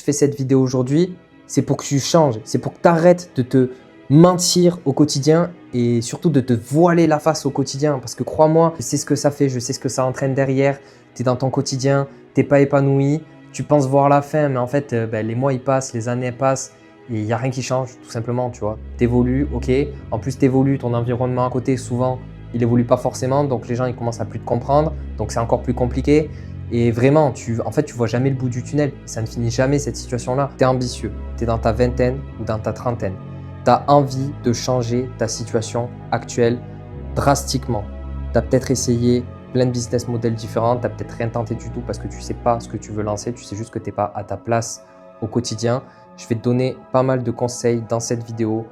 fais cette vidéo aujourd'hui, c'est pour que tu changes, c'est pour que tu arrêtes de te mentir au quotidien et surtout de te voiler la face au quotidien. Parce que crois-moi, je sais ce que ça fait, je sais ce que ça entraîne derrière. Tu es dans ton quotidien, tu n'es pas épanoui, tu penses voir la fin, mais en fait, les mois ils passent, les années passent et il n'y a rien qui change tout simplement, tu vois. Tu évolues, ok. En plus, tu évolues, ton environnement à côté, souvent, il évolue pas forcément, donc les gens ils commencent à plus te comprendre, donc c'est encore plus compliqué. Et vraiment, tu vois jamais le bout du tunnel. Ça ne finit jamais cette situation-là. Tu es ambitieux, tu es dans ta vingtaine ou dans ta trentaine. Tu as envie de changer ta situation actuelle drastiquement. Tu as peut-être essayé plein de business models différents, tu n'as peut-être rien tenté du tout parce que tu ne sais pas ce que tu veux lancer, tu sais juste que tu n'es pas à ta place au quotidien. Je vais te donner pas mal de conseils dans cette vidéo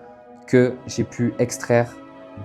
que j'ai pu extraire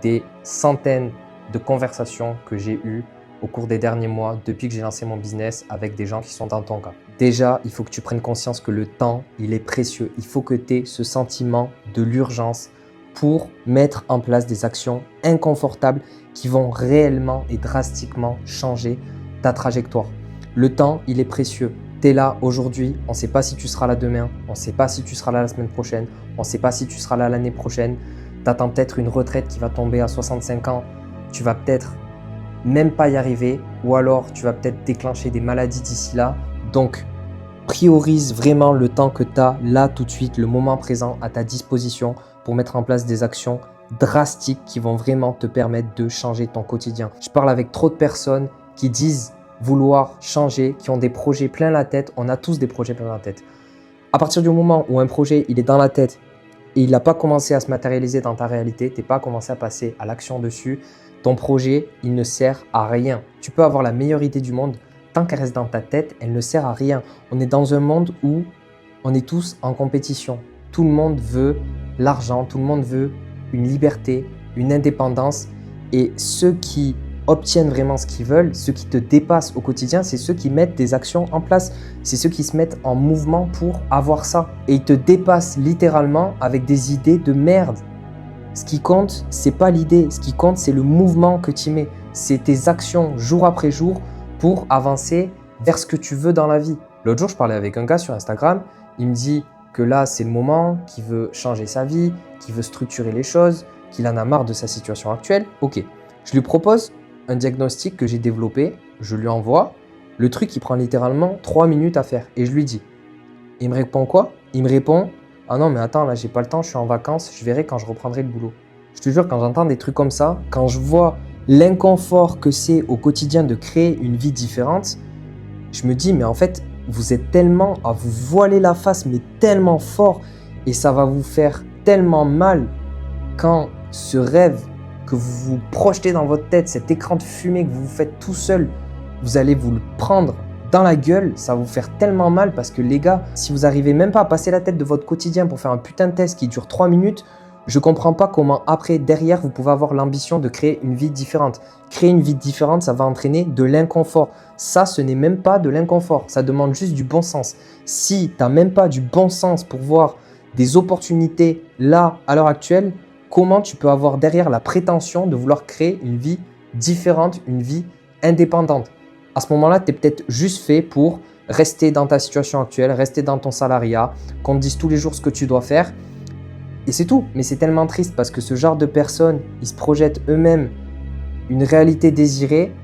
des centaines de conversations que j'ai eues au cours des derniers mois depuis que j'ai lancé mon business avec des gens qui sont dans ton cas. Déjà, il faut que tu prennes conscience que le temps, il est précieux. Il faut que tu aies ce sentiment de l'urgence pour mettre en place des actions inconfortables qui vont réellement et drastiquement changer ta trajectoire. Le temps, il est précieux. Tu es là aujourd'hui, on ne sait pas si tu seras là demain, on ne sait pas si tu seras là la semaine prochaine, on ne sait pas si tu seras là l'année prochaine. Tu attends peut-être une retraite qui va tomber à 65 ans, tu vas peut-être même pas y arriver ou alors tu vas peut-être déclencher des maladies d'ici là. Donc, priorise vraiment le temps que tu as là tout de suite, le moment présent à ta disposition pour mettre en place des actions drastiques qui vont vraiment te permettre de changer ton quotidien. Je parle avec trop de personnes qui disent vouloir changer, qui ont des projets plein la tête. On a tous des projets plein la tête. À partir du moment où un projet il est dans la tête et il n'a pas commencé à se matérialiser dans ta réalité, tu n'es pas commencé à passer à l'action dessus, ton projet, il ne sert à rien. Tu peux avoir la meilleure idée du monde, tant qu'elle reste dans ta tête, elle ne sert à rien. On est dans un monde où on est tous en compétition. Tout le monde veut l'argent, tout le monde veut une liberté, une indépendance. Et ceux qui obtiennent vraiment ce qu'ils veulent, ceux qui te dépassent au quotidien, c'est ceux qui mettent des actions en place. C'est ceux qui se mettent en mouvement pour avoir ça. Et ils te dépassent littéralement avec des idées de merde. Ce qui compte, c'est pas l'idée. Ce qui compte, c'est le mouvement que tu mets. C'est tes actions jour après jour pour avancer vers ce que tu veux dans la vie. L'autre jour, je parlais avec un gars sur Instagram. Il me dit que là, c'est le moment, qu'il veut changer sa vie, qu'il veut structurer les choses, qu'il en a marre de sa situation actuelle. Ok, je lui propose un diagnostic que j'ai développé. Je lui envoie. Le truc, il prend littéralement 3 minutes à faire. Et je lui dis. Il me répond quoi? Il me répond « Ah non, mais attends, là, j'ai pas le temps, je suis en vacances, je verrai quand je reprendrai le boulot. » Je te jure, quand j'entends des trucs comme ça, quand je vois l'inconfort que c'est au quotidien de créer une vie différente, je me dis, mais en fait, vous êtes tellement à vous voiler la face, mais tellement fort, et ça va vous faire tellement mal quand ce rêve que vous vous projetez dans votre tête, cet écran de fumée que vous vous faites tout seul, vous allez vous le prendre dans la gueule, ça va vous faire tellement mal parce que les gars, si vous n'arrivez même pas à passer la tête de votre quotidien pour faire un putain de test qui dure 3 minutes, je ne comprends pas comment après, derrière, vous pouvez avoir l'ambition de créer une vie différente. Créer une vie différente, ça va entraîner de l'inconfort. Ça, ce n'est même pas de l'inconfort, ça demande juste du bon sens. Si tu n'as même pas du bon sens pour voir des opportunités là, à l'heure actuelle, comment tu peux avoir derrière la prétention de vouloir créer une vie différente, une vie indépendante? À ce moment-là, tu es peut-être juste fait pour rester dans ta situation actuelle, rester dans ton salariat, qu'on te dise tous les jours ce que tu dois faire. Et c'est tout. Mais c'est tellement triste parce que ce genre de personnes, ils se projettent eux-mêmes une réalité désirée,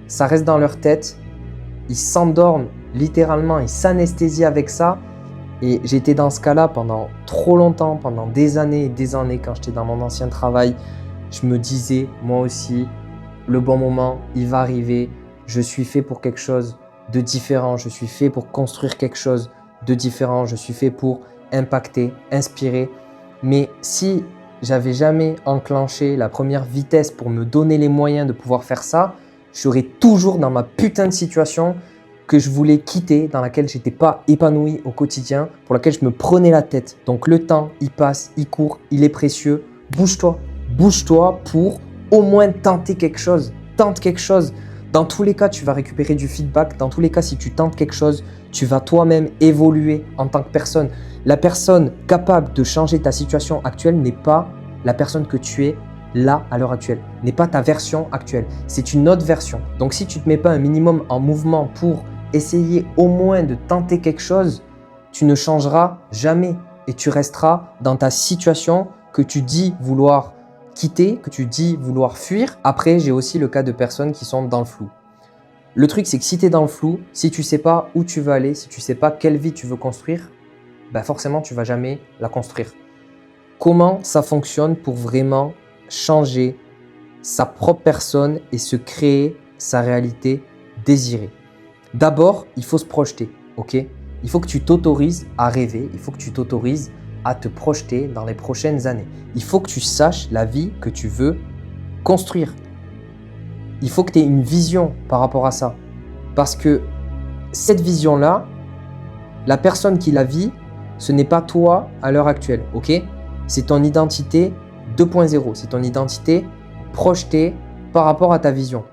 ça reste dans leur tête, ils s'endorment littéralement, ils s'anesthésient avec ça. Et j'étais dans ce cas-là pendant trop longtemps, pendant des années et des années quand j'étais dans mon ancien travail. Je me disais, moi aussi, le bon moment, il va arriver. Je suis fait pour quelque chose de différent, je suis fait pour construire quelque chose de différent, je suis fait pour impacter, inspirer. Mais si j'avais jamais enclenché la première vitesse pour me donner les moyens de pouvoir faire ça, je serais toujours dans ma putain de situation que je voulais quitter, dans laquelle j'étais pas épanoui au quotidien, pour laquelle je me prenais la tête. Donc le temps, il passe, il court, il est précieux. Bouge-toi pour au moins tenter quelque chose. Tente quelque chose. Dans tous les cas, tu vas récupérer du feedback. Dans tous les cas, si tu tentes quelque chose, tu vas toi-même évoluer en tant que personne. La personne capable de changer ta situation actuelle n'est pas la personne que tu es là à l'heure actuelle, n'est pas ta version actuelle. C'est une autre version. Donc, si tu ne te mets pas un minimum en mouvement pour essayer au moins de tenter quelque chose, tu ne changeras jamais et tu resteras dans ta situation que tu dis vouloir quitter, que tu dis vouloir fuir. Après, j'ai aussi le cas de personnes qui sont dans le flou. Le truc, c'est que si tu es dans le flou, si tu ne sais pas où tu veux aller, si tu ne sais pas quelle vie tu veux construire, ben forcément, tu ne vas jamais la construire. Comment ça fonctionne pour vraiment changer sa propre personne et se créer sa réalité désirée? D'abord, il faut se projeter, ok? Il faut que tu t'autorises à rêver, il faut que tu t'autorises à te projeter dans les prochaines années. Il faut que tu saches la vie que tu veux construire. Il faut que tu aies une vision par rapport à ça. Parce que cette vision-là, la personne qui la vit, ce n'est pas toi à l'heure actuelle, ok? C'est ton identité 2.0, c'est ton identité projetée par rapport à ta vision.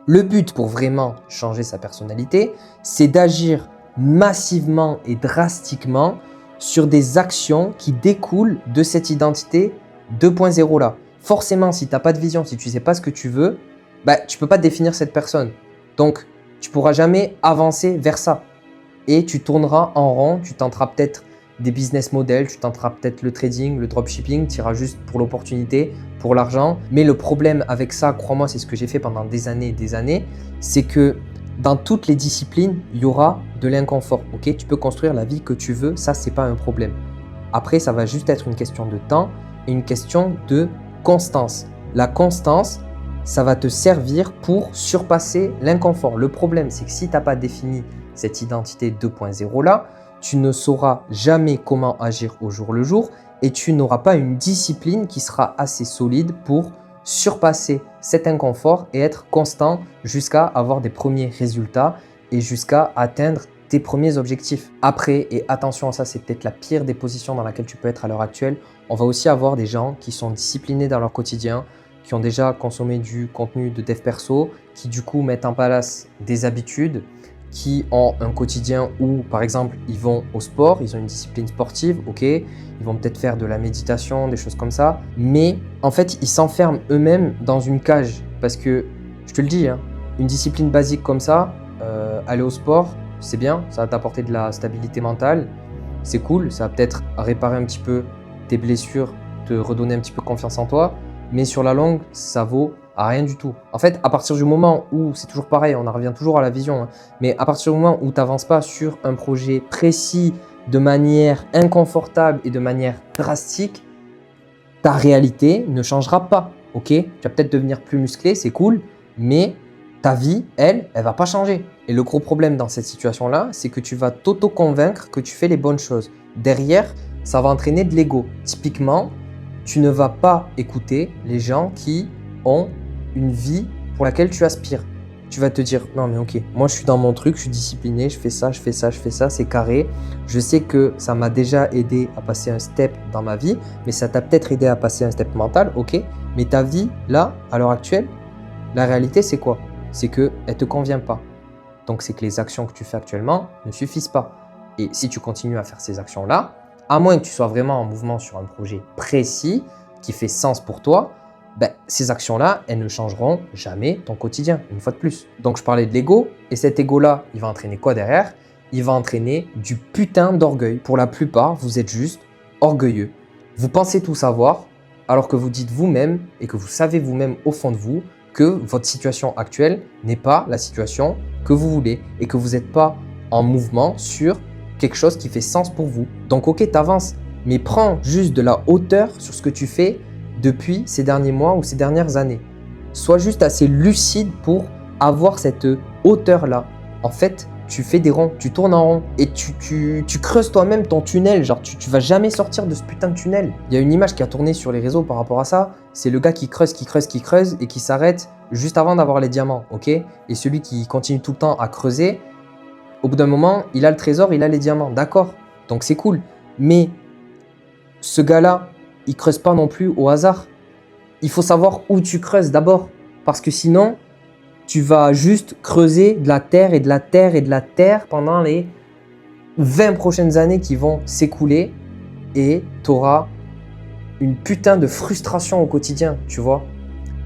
Le but pour vraiment changer sa personnalité, c'est d'agir massivement et drastiquement sur des actions qui découlent de cette identité 2.0 là. Forcément, si tu n'as pas de vision, si tu ne sais pas ce que tu veux, tu ne peux pas définir cette personne. Donc, tu ne pourras jamais avancer vers ça. Et tu tourneras en rond, tu tenteras peut-être des business models, tu tenteras peut-être le trading, le dropshipping, tu iras juste pour l'opportunité, pour l'argent. Mais le problème avec ça, crois-moi, c'est ce que j'ai fait pendant des années, c'est que dans toutes les disciplines, il y aura de l'inconfort. Ok, tu peux construire la vie que tu veux, ça, c'est pas un problème. Après, ça va juste être une question de temps et une question de constance. La constance, ça va te servir pour surpasser l'inconfort. Le problème, c'est que si tu n'as pas défini cette identité 2.0 là, tu ne sauras jamais comment agir au jour le jour et tu n'auras pas une discipline qui sera assez solide pour surpasser cet inconfort et être constant jusqu'à avoir des premiers résultats et jusqu'à atteindre tes premiers objectifs. Après, et attention à ça, c'est peut-être la pire des positions dans laquelle tu peux être à l'heure actuelle, on va aussi avoir des gens qui sont disciplinés dans leur quotidien, qui ont déjà consommé du contenu de dev perso, qui du coup mettent en place des habitudes, qui ont un quotidien où, par exemple, ils vont au sport, ils ont une discipline sportive, ok, ils vont peut-être faire de la méditation, des choses comme ça, mais en fait, ils s'enferment eux-mêmes dans une cage parce que, je te le dis, hein, une discipline basique comme ça, aller au sport, c'est bien, ça va t'apporter de la stabilité mentale, c'est cool, ça va peut-être réparer un petit peu tes blessures, te redonner un petit peu confiance en toi, mais sur la longue, ça vaut à rien du tout. En fait, à partir du moment où, c'est toujours pareil, on en revient toujours à la vision, hein, mais à partir du moment où tu n'avances pas sur un projet précis de manière inconfortable et de manière drastique, ta réalité ne changera pas, ok? Tu vas peut-être devenir plus musclé, c'est cool, mais ta vie, elle va pas changer. Et le gros problème dans cette situation-là, c'est que tu vas t'auto-convaincre que tu fais les bonnes choses. Derrière, ça va entraîner de l'ego. Typiquement, tu ne vas pas écouter les gens qui ont une vie pour laquelle tu aspires. Tu vas te dire, non mais ok, moi je suis dans mon truc, je suis discipliné, je fais ça, c'est carré. Je sais que ça m'a déjà aidé à passer un step dans ma vie, mais ça t'a peut-être aidé à passer un step mental, ok. Mais ta vie, là, à l'heure actuelle, la réalité c'est quoi? C'est qu'elle ne te convient pas. Donc c'est que les actions que tu fais actuellement ne suffisent pas. Et si tu continues à faire ces actions-là, à moins que tu sois vraiment en mouvement sur un projet précis qui fait sens pour toi, ces actions-là, elles ne changeront jamais ton quotidien, une fois de plus. Donc je parlais de l'ego, et cet ego-là, il va entraîner quoi derrière? Il va entraîner du putain d'orgueil. Pour la plupart, vous êtes juste orgueilleux. Vous pensez tout savoir, alors que vous dites vous-même et que vous savez vous-même au fond de vous que votre situation actuelle n'est pas la situation que vous voulez et que vous n'êtes pas en mouvement sur quelque chose qui fait sens pour vous. Donc ok, tu avances, mais prends juste de la hauteur sur ce que tu fais depuis ces derniers mois ou ces dernières années. Sois juste assez lucide pour avoir cette hauteur-là. En fait, tu fais des ronds, tu tournes en rond et tu creuses toi-même ton tunnel. Genre, tu vas jamais sortir de ce putain de tunnel. Il y a une image qui a tourné sur les réseaux par rapport à ça. C'est le gars qui creuse et qui s'arrête juste avant d'avoir les diamants, ok? Et celui qui continue tout le temps à creuser, au bout d'un moment, il a le trésor, il a les diamants, d'accord? Donc c'est cool. Mais ce gars-là, il creuse pas non plus au hasard. Il faut savoir où tu creuses d'abord. Parce que sinon, tu vas juste creuser de la terre et de la terre et de la terre pendant les 20 prochaines années qui vont s'écouler et tu auras une putain de frustration au quotidien, tu vois.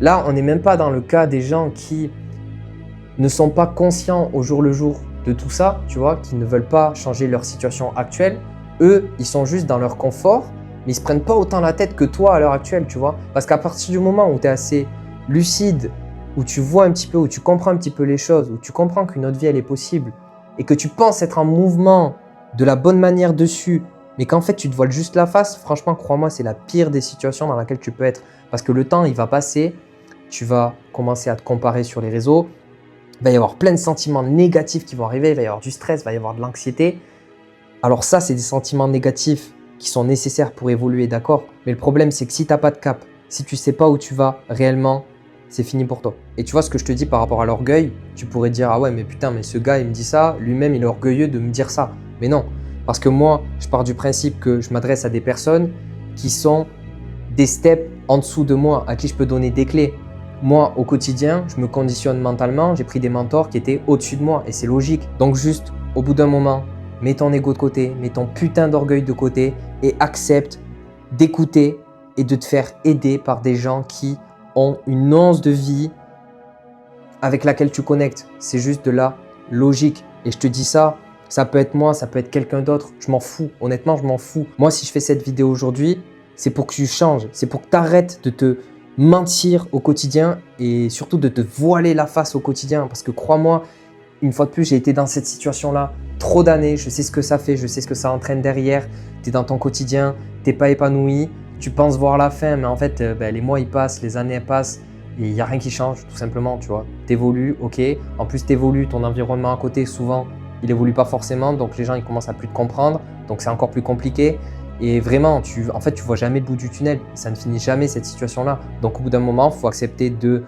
Là, on n'est même pas dans le cas des gens qui ne sont pas conscients au jour le jour de tout ça, tu vois, qui ne veulent pas changer leur situation actuelle. Eux, ils sont juste dans leur confort, mais ils se prennent pas autant la tête que toi à l'heure actuelle, tu vois. Parce qu'à partir du moment où tu es assez lucide, où tu vois un petit peu, où tu comprends un petit peu les choses, où tu comprends qu'une autre vie, elle est possible et que tu penses être en mouvement de la bonne manière dessus, mais qu'en fait, tu te voiles juste la face, franchement, crois-moi, c'est la pire des situations dans laquelle tu peux être. Parce que le temps, il va passer, tu vas commencer à te comparer sur les réseaux, il va y avoir plein de sentiments négatifs qui vont arriver, il va y avoir du stress, il va y avoir de l'anxiété. Alors ça, c'est des sentiments négatifs qui sont nécessaires pour évoluer, d'accord? Mais le problème, c'est que si tu n'as pas de cap, si tu ne sais pas où tu vas réellement, c'est fini pour toi. Et tu vois ce que je te dis par rapport à l'orgueil, tu pourrais dire « Ah ouais, mais putain, mais ce gars, il me dit ça, lui-même, il est orgueilleux de me dire ça. » Mais non, parce que moi, je pars du principe que je m'adresse à des personnes qui sont des steps en dessous de moi, à qui je peux donner des clés. Moi, au quotidien, je me conditionne mentalement, j'ai pris des mentors qui étaient au-dessus de moi et c'est logique. Donc juste, au bout d'un moment, mets ton ego de côté, mets ton putain d'orgueil de côté et accepte d'écouter et de te faire aider par des gens qui ont une once de vie avec laquelle tu connectes. C'est juste de la logique. Et je te dis ça, ça peut être moi, ça peut être quelqu'un d'autre. Je m'en fous. Honnêtement, je m'en fous. Moi, si je fais cette vidéo aujourd'hui, c'est pour que tu changes. C'est pour que tu arrêtes de te mentir au quotidien et surtout de te voiler la face au quotidien. Parce que crois-moi, une fois de plus, j'ai été dans cette situation-là trop d'années. Je sais ce que ça fait, je sais ce que ça entraîne derrière. Tu es dans ton quotidien, tu n'es pas épanoui. Tu penses voir la fin, mais en fait, les mois ils passent, les années elles passent et il n'y a rien qui change, tout simplement, tu vois. Tu évolues, ok. En plus, tu évolues, ton environnement à côté, souvent, il évolue pas forcément. Donc, les gens, ils commencent à plus te comprendre. Donc, c'est encore plus compliqué. Et vraiment, en fait, tu vois jamais le bout du tunnel. Ça ne finit jamais cette situation-là. Donc, au bout d'un moment, il faut accepter de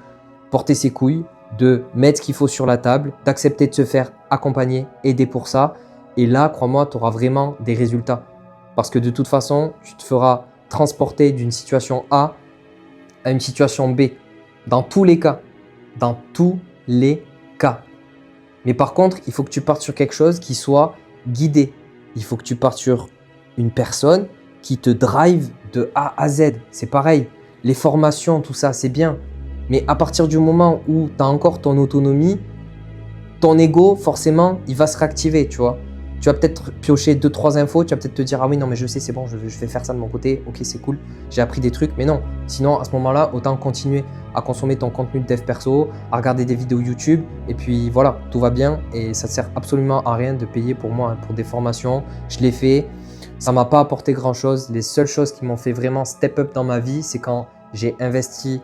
porter ses couilles, de mettre ce qu'il faut sur la table, d'accepter de se faire accompagner, aider pour ça. Et là, crois-moi, tu auras vraiment des résultats. Parce que de toute façon, tu te feras transporter d'une situation A à une situation B. Dans tous les cas. Dans tous les cas. Mais par contre, il faut que tu partes sur quelque chose qui soit guidé. Il faut que tu partes sur une personne qui te drive de A à Z. C'est pareil. Les formations, tout ça, c'est bien. Mais à partir du moment où tu as encore ton autonomie, ton ego, forcément, il va se réactiver, tu vois. Tu vas peut-être piocher 2-3 infos, tu vas peut-être te dire « Ah oui, non, mais je sais, c'est bon, je vais faire ça de mon côté. Ok, c'est cool, j'ai appris des trucs. » Mais non, sinon, à ce moment-là, autant continuer à consommer ton contenu de dev perso, à regarder des vidéos YouTube. Et puis voilà, tout va bien. Et ça ne sert absolument à rien de payer pour moi, pour des formations. Je l'ai fait, ça ne m'a pas apporté grand-chose. Les seules choses qui m'ont fait vraiment step up dans ma vie, c'est quand j'ai investi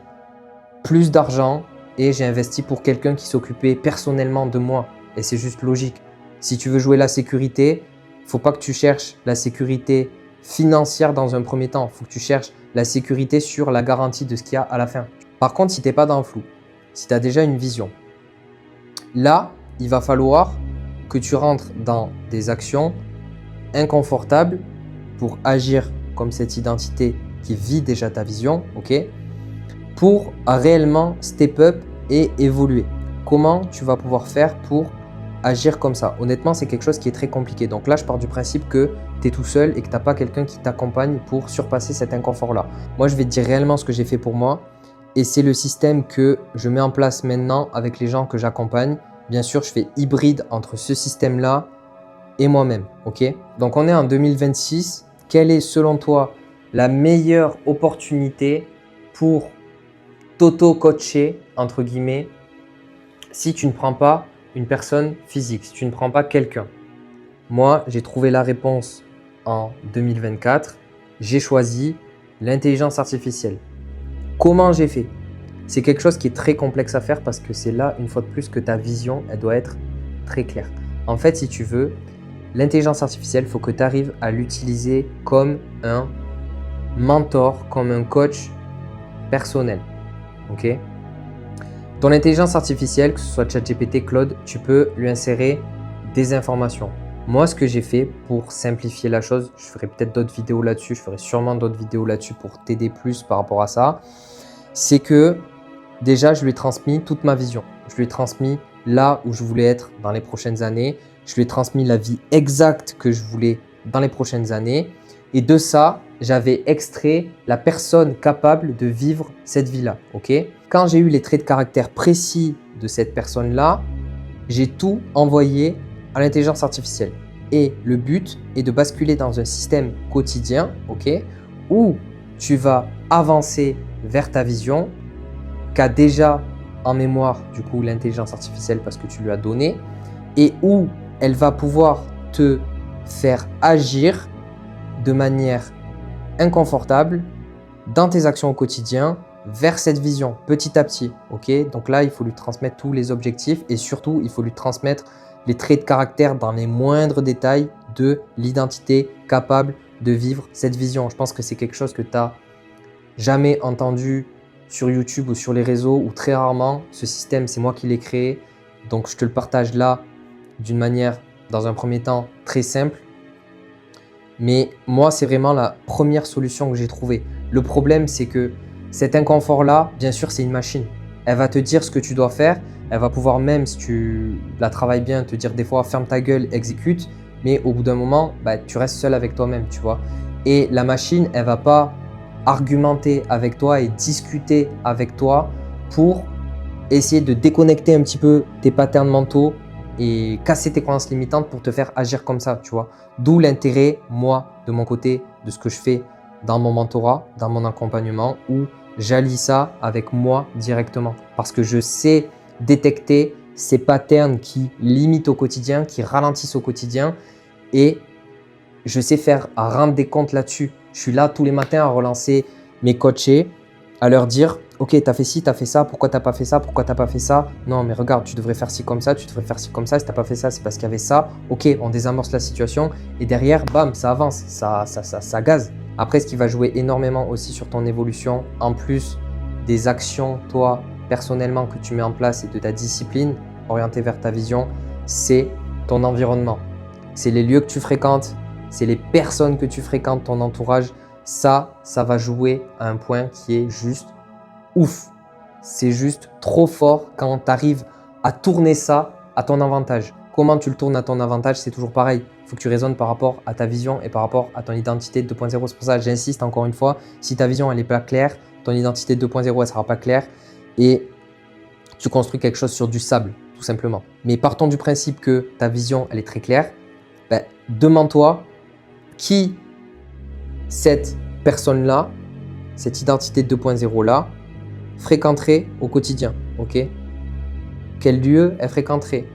plus d'argent et j'ai investi pour quelqu'un qui s'occupait personnellement de moi. Et c'est juste logique. Si tu veux jouer la sécurité, il ne faut pas que tu cherches la sécurité financière dans un premier temps. Il faut que tu cherches la sécurité sur la garantie de ce qu'il y a à la fin. Par contre, si tu n'es pas dans le flou, si tu as déjà une vision, là, il va falloir que tu rentres dans des actions inconfortables pour agir comme cette identité qui vit déjà ta vision, ok, pour réellement step up et évoluer. Comment tu vas pouvoir faire pour agir comme ça? Honnêtement, c'est quelque chose qui est très compliqué. Donc là, je pars du principe que tu es tout seul et que tu n'as pas quelqu'un qui t'accompagne pour surpasser cet inconfort-là. Moi, je vais te dire réellement ce que j'ai fait pour moi et c'est le système que je mets en place maintenant avec les gens que j'accompagne. Bien sûr, je fais hybride entre ce système-là et moi-même, ok? Donc, on est en 2026. Quelle est, selon toi, la meilleure opportunité pour t'auto-coacher, entre guillemets, si tu ne prends pas une personne physique, si tu ne prends pas quelqu'un? Moi, j'ai trouvé la réponse en 2024. J'ai choisi l'intelligence artificielle. Comment j'ai fait? C'est quelque chose qui est très complexe à faire parce que c'est là, une fois de plus, que ta vision, elle doit être très claire. En fait, si tu veux, l'intelligence artificielle, il faut que tu arrives à l'utiliser comme un mentor, comme un coach personnel. Ok? Ton intelligence artificielle, que ce soit ChatGPT, Claude, tu peux lui insérer des informations. Moi, ce que j'ai fait pour simplifier la chose, je ferai peut-être d'autres vidéos là-dessus, je ferai sûrement d'autres vidéos là-dessus pour t'aider plus par rapport à ça, c'est que déjà, je lui ai transmis toute ma vision. Je lui ai transmis là où je voulais être dans les prochaines années. Je lui ai transmis la vie exacte que je voulais dans les prochaines années. Et de ça, j'avais extrait la personne capable de vivre cette vie-là. Okay? Quand j'ai eu les traits de caractère précis de cette personne-là, j'ai tout envoyé à l'intelligence artificielle. Et le but est de basculer dans un système quotidien, ok, où tu vas avancer vers ta vision qu'a déjà en mémoire du coup l'intelligence artificielle parce que tu lui as donné et où elle va pouvoir te faire agir de manière inconfortable dans tes actions au quotidien vers cette vision petit à petit. Ok, donc là, il faut lui transmettre tous les objectifs et surtout, il faut lui transmettre les traits de caractère dans les moindres détails de l'identité capable de vivre cette vision. Je pense que c'est quelque chose que tu n'as jamais entendu sur YouTube ou sur les réseaux ou très rarement. Ce système, c'est moi qui l'ai créé. Donc, je te le partage là d'une manière, dans un premier temps, très simple. Mais moi, c'est vraiment la première solution que j'ai trouvée. Le problème, c'est que cet inconfort-là, bien sûr, c'est une machine. Elle va te dire ce que tu dois faire. Elle va pouvoir même, si tu la travailles bien, te dire des fois, ferme ta gueule, exécute. Mais au bout d'un moment, tu restes seul avec toi-même, tu vois. Et la machine, elle va pas argumenter avec toi et discuter avec toi pour essayer de déconnecter un petit peu tes patterns mentaux et casser tes croyances limitantes pour te faire agir comme ça, tu vois. D'où l'intérêt, moi, de mon côté, de ce que je fais dans mon mentorat, dans mon accompagnement, où j'allie ça avec moi directement. Parce que je sais détecter ces patterns qui limitent au quotidien, qui ralentissent au quotidien et je sais faire à rendre des comptes là-dessus. Je suis là tous les matins à relancer mes coachés, à leur dire « Ok, tu as fait ci, tu as fait ça, pourquoi tu n'as pas fait ça, pourquoi tu n'as pas fait ça? Non, mais regarde, tu devrais faire ci comme ça, tu devrais faire ci comme ça, si tu n'as pas fait ça, c'est parce qu'il y avait ça. Ok, on désamorce la situation et derrière, bam, ça avance, ça gaze. » Après, ce qui va jouer énormément aussi sur ton évolution, en plus des actions, toi, personnellement, que tu mets en place et de ta discipline orientée vers ta vision, c'est ton environnement. C'est les lieux que tu fréquentes, c'est les personnes que tu fréquentes, ton entourage. Ça va jouer à un point qui est juste ouf. C'est juste trop fort quand tu arrives à tourner ça à ton avantage. Comment tu le tournes à ton avantage, c'est toujours pareil. Il faut que tu raisonnes par rapport à ta vision et par rapport à ton identité 2.0. C'est pour ça que j'insiste encore une fois, si ta vision elle n'est pas claire, ton identité 2.0 elle ne sera pas claire et tu construis quelque chose sur du sable, tout simplement. Mais partons du principe que ta vision elle est très claire, demande-toi qui cette personne-là, cette identité 2.0-là, fréquenterait au quotidien, ok? Quel lieu elle fréquenterait?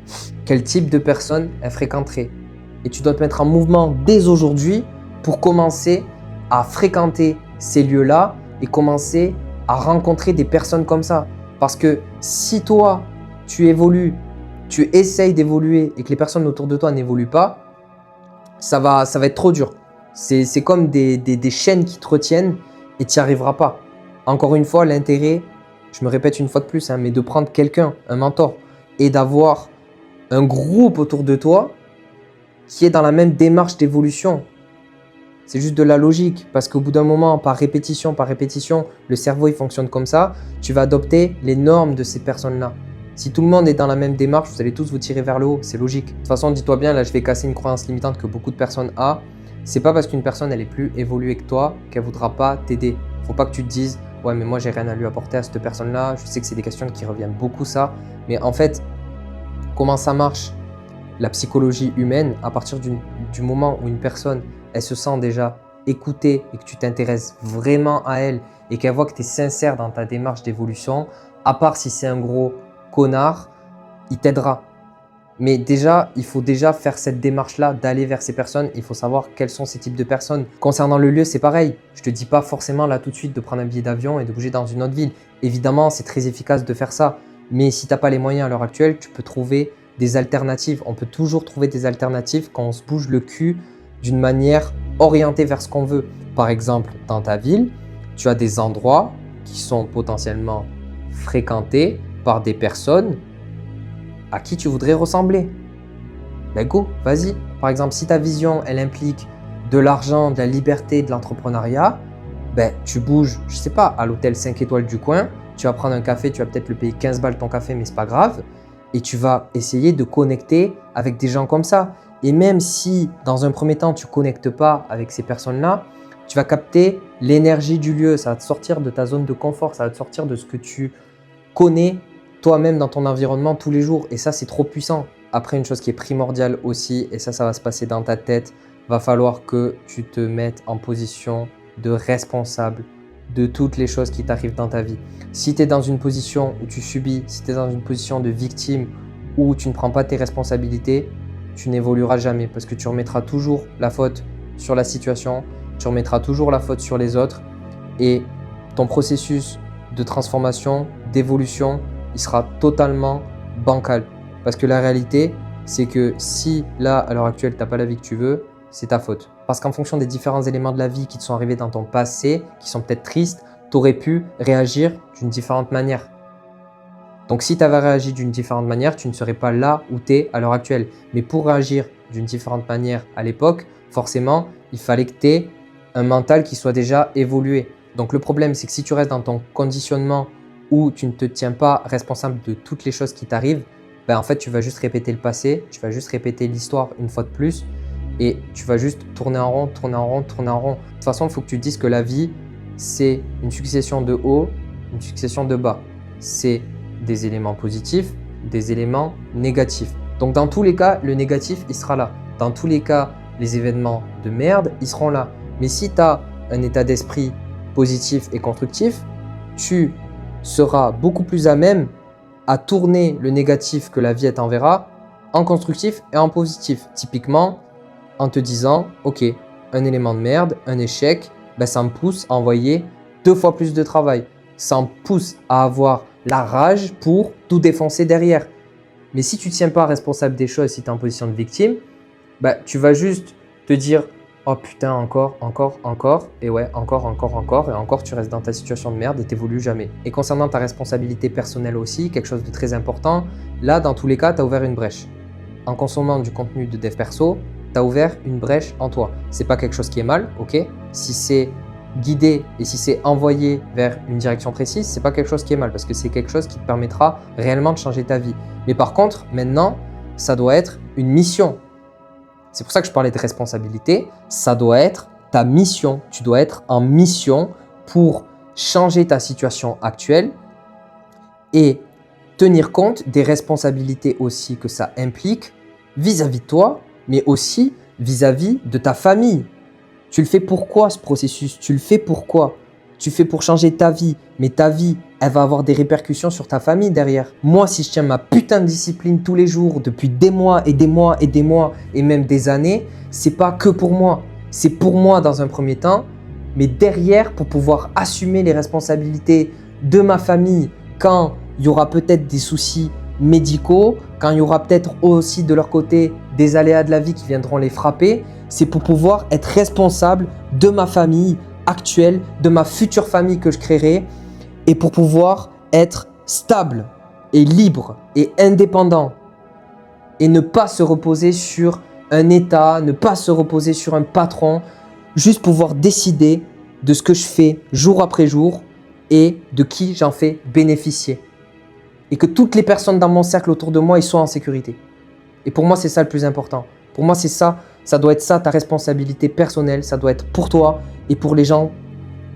Quel type de personne elle fréquenterait? Et tu dois te mettre en mouvement dès aujourd'hui pour commencer à fréquenter ces lieux-là et commencer à rencontrer des personnes comme ça. Parce que si toi, tu évolues, tu essayes d'évoluer et que les personnes autour de toi n'évoluent pas, ça va être trop dur. C'est comme des chaînes qui te retiennent et tu n'y arriveras pas. Encore une fois, l'intérêt, je me répète une fois de plus, mais de prendre quelqu'un, un mentor, et d'avoir un groupe autour de toi qui est dans la même démarche d'évolution. C'est juste de la logique parce qu'au bout d'un moment, par répétition, le cerveau il fonctionne comme ça, tu vas adopter les normes de ces personnes-là. Si tout le monde est dans la même démarche, vous allez tous vous tirer vers le haut, c'est logique. De toute façon, dis-toi bien, là je vais casser une croyance limitante que beaucoup de personnes ont. C'est pas parce qu'une personne elle est plus évoluée que toi qu'elle voudra pas t'aider. Faut pas que tu te dises ouais mais moi j'ai rien à lui apporter à cette personne-là. Je sais que c'est des questions qui reviennent beaucoup ça, mais en fait comment ça marche la psychologie humaine à partir du moment où une personne elle se sent déjà écoutée et que tu t'intéresses vraiment à elle et qu'elle voit que tu es sincère dans ta démarche d'évolution, à part si c'est un gros connard, il t'aidera. Mais déjà, il faut déjà faire cette démarche-là d'aller vers ces personnes. Il faut savoir quels sont ces types de personnes. Concernant le lieu, c'est pareil. Je ne te dis pas forcément là tout de suite de prendre un billet d'avion et de bouger dans une autre ville. Évidemment, c'est très efficace de faire ça. Mais si tu n'as pas les moyens à l'heure actuelle, tu peux trouver des alternatives. On peut toujours trouver des alternatives quand on se bouge le cul d'une manière orientée vers ce qu'on veut. Par exemple, dans ta ville, tu as des endroits qui sont potentiellement fréquentés par des personnes à qui tu voudrais ressembler. Ben go, vas-y. Par exemple, si ta vision, elle implique de l'argent, de la liberté, de l'entrepreneuriat, ben tu bouges, je sais pas, à l'hôtel 5 étoiles du coin, tu vas prendre un café, tu vas peut-être le payer 15 balles ton café, mais c'est pas grave. Et tu vas essayer de connecter avec des gens comme ça. Et même si, dans un premier temps, tu ne connectes pas avec ces personnes-là, tu vas capter l'énergie du lieu. Ça va te sortir de ta zone de confort, ça va te sortir de ce que tu connais toi-même dans ton environnement tous les jours. Et ça, c'est trop puissant. après, une chose qui est primordiale aussi, et ça va se passer dans ta tête, va falloir que tu te mettes en position de responsable de toutes les choses qui t'arrivent dans ta vie. Si tu es dans une position où tu subis, si tu es dans une position de victime, où tu ne prends pas tes responsabilités, tu n'évolueras jamais parce que tu remettras toujours la faute sur la situation, tu remettras toujours la faute sur les autres et ton processus de transformation, d'évolution, il sera totalement bancal. Parce que la réalité, c'est que si là, à l'heure actuelle, tu n'as pas la vie que tu veux, c'est ta faute. Parce qu'en fonction des différents éléments de la vie qui te sont arrivés dans ton passé, qui sont peut-être tristes, tu aurais pu réagir d'une différente manière. Donc si tu avais réagi d'une différente manière, tu ne serais pas là où tu es à l'heure actuelle. Mais pour réagir d'une différente manière à l'époque, forcément, il fallait que tu aies un mental qui soit déjà évolué. Donc le problème, c'est que si tu restes dans ton conditionnement où tu ne te tiens pas responsable de toutes les choses qui t'arrivent, ben en fait, tu vas juste répéter le passé, tu vas juste répéter l'histoire une fois de plus et tu vas juste tourner en rond, tourner en rond, tourner en rond. De toute façon, il faut que tu te dises que la vie, c'est une succession de hauts, une succession de bas. C'est des éléments positifs, des éléments négatifs. Donc dans tous les cas, le négatif, il sera là. Dans tous les cas, les événements de merde, ils seront là. Mais si tu as un état d'esprit positif et constructif, tu seras beaucoup plus à même à tourner le négatif que la vie t'enverra en constructif et en positif. Typiquement, en te disant, ok, un élément de merde, un échec, ben ça me pousse à envoyer 2 fois plus de travail. Ça me pousse à avoir la rage pour tout défoncer derrière. Mais si tu ne tiens pas responsable des choses, si tu es en position de victime, ben, tu vas juste te dire « Oh putain, encore, et ouais, et encore tu restes dans ta situation de merde et t'évolues jamais. » Et concernant ta responsabilité personnelle aussi, quelque chose de très important, là, dans tous les cas, tu as ouvert une brèche. En consommant du contenu de dev perso, tu as ouvert une brèche en toi. C'est pas quelque chose qui est mal, ok? Si c'est guidé et si c'est envoyé vers une direction précise, c'est pas quelque chose qui est mal parce que c'est quelque chose qui te permettra réellement de changer ta vie. Mais par contre, maintenant, ça doit être une mission. C'est pour ça que je parlais de responsabilité. Ça doit être ta mission. Tu dois être en mission pour changer ta situation actuelle et tenir compte des responsabilités aussi que ça implique vis-à-vis de toi, mais aussi vis-à-vis de ta famille. Tu le fais pourquoi ce processus? Tu le fais pourquoi? Tu fais pour changer ta vie, mais ta vie, elle va avoir des répercussions sur ta famille derrière. Moi, si je tiens ma putain de discipline tous les jours, depuis des mois et des mois et des mois et même des années, c'est pas que pour moi. C'est pour moi dans un premier temps, mais derrière, pour pouvoir assumer les responsabilités de ma famille quand il y aura peut-être des soucis médicaux, quand il y aura peut-être aussi de leur côté des aléas de la vie qui viendront les frapper, c'est pour pouvoir être responsable de ma famille actuelle, de ma future famille que je créerai et pour pouvoir être stable et libre et indépendant et ne pas se reposer sur un état, ne pas se reposer sur un patron, juste pouvoir décider de ce que je fais jour après jour et de qui j'en fais bénéficier. Et que toutes les personnes dans mon cercle autour de moi, ils soient en sécurité. Et pour moi, c'est ça le plus important. Pour moi, c'est ça, ça doit être ça ta responsabilité personnelle, ça doit être pour toi et pour les gens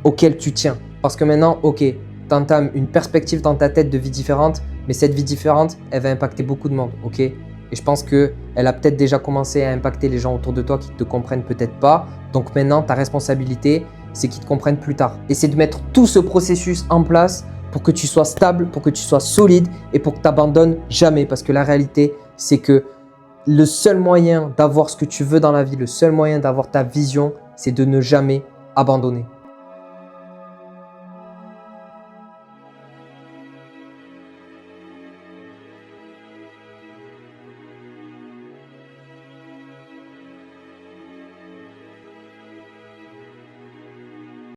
auxquels tu tiens. Parce que maintenant, ok, tu entames une perspective dans ta tête de vie différente, mais cette vie différente, elle va impacter beaucoup de monde, ok? Et je pense qu'elle a peut-être déjà commencé à impacter les gens autour de toi qui ne te comprennent peut-être pas. Donc maintenant, ta responsabilité, c'est qu'ils te comprennent plus tard. Et c'est de mettre tout ce processus en place pour que tu sois stable, pour que tu sois solide et pour que tu n'abandonnes jamais. Parce que la réalité, c'est que le seul moyen d'avoir ce que tu veux dans la vie, le seul moyen d'avoir ta vision, c'est de ne jamais abandonner.